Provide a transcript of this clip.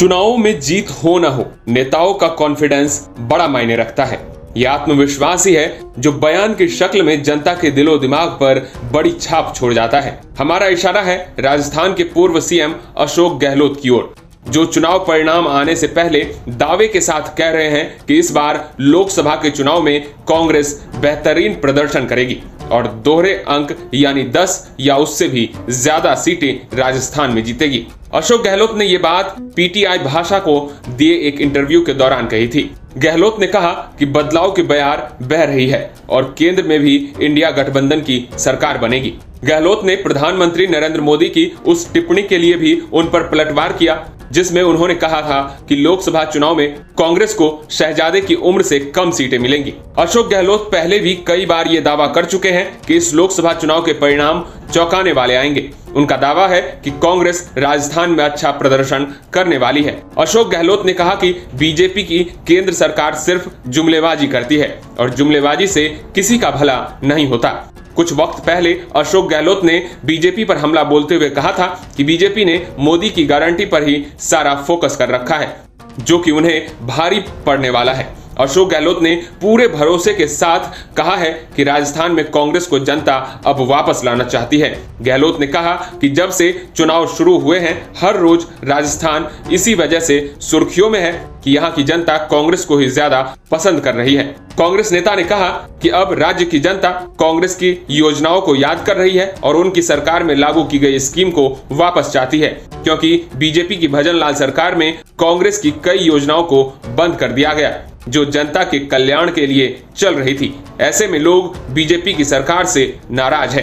चुनावों में जीत हो न हो, नेताओं का कॉन्फिडेंस बड़ा मायने रखता है। यह आत्मविश्वास ही है जो बयान की शक्ल में जनता के दिलो दिमाग पर बड़ी छाप छोड़ जाता है। हमारा इशारा है राजस्थान के पूर्व सीएम अशोक गहलोत की ओर, जो चुनाव परिणाम आने से पहले दावे के साथ कह रहे हैं कि इस बार लोकसभा के चुनाव में कांग्रेस बेहतरीन प्रदर्शन करेगी और दोहरे अंक यानी 10 या उससे भी ज्यादा सीटें राजस्थान में जीतेगी। अशोक गहलोत ने ये बात पीटीआई भाषा को दिए एक इंटरव्यू के दौरान कही थी। गहलोत ने कहा कि बदलाव की बयार बह रही है और केंद्र में भी इंडिया गठबंधन की सरकार बनेगी। गहलोत ने प्रधानमंत्री नरेंद्र मोदी की उस टिप्पणी के लिए भी उन पर पलटवार किया जिसमें उन्होंने कहा था कि लोकसभा चुनाव में कांग्रेस को शहजादे की उम्र से कम सीटें मिलेंगी। अशोक गहलोत पहले भी कई बार ये दावा कर चुके हैं कि इस लोकसभा चुनाव के परिणाम चौंकाने वाले आएंगे। उनका दावा है कि कांग्रेस राजस्थान में अच्छा प्रदर्शन करने वाली है। अशोक गहलोत ने कहा कि बीजेपी की केंद्र सरकार सिर्फ जुमलेबाजी करती है और जुमलेबाजी से किसी का भला नहीं होता। कुछ वक्त पहले अशोक गहलोत ने बीजेपी पर हमला बोलते हुए कहा था कि बीजेपी ने मोदी की गारंटी पर ही सारा फोकस कर रखा है, जो कि उन्हें भारी पड़ने वाला है। अशोक गहलोत ने पूरे भरोसे के साथ कहा है कि राजस्थान में कांग्रेस को जनता अब वापस लाना चाहती है। गहलोत ने कहा कि जब से चुनाव शुरू हुए हैं हर रोज राजस्थान इसी वजह से सुर्खियों में है कि यहाँ की जनता कांग्रेस को ही ज्यादा पसंद कर रही है। कांग्रेस नेता ने कहा कि अब राज्य की जनता कांग्रेस की योजनाओं को याद कर रही है और उनकी सरकार में लागू की गई स्कीम को वापस चाहती है, क्योंकि बीजेपी की भजनलाल सरकार में कांग्रेस की कई योजनाओं को बंद कर दिया गया जो जनता के कल्याण के लिए चल रही थी। ऐसे में लोग बीजेपी की सरकार से नाराज है।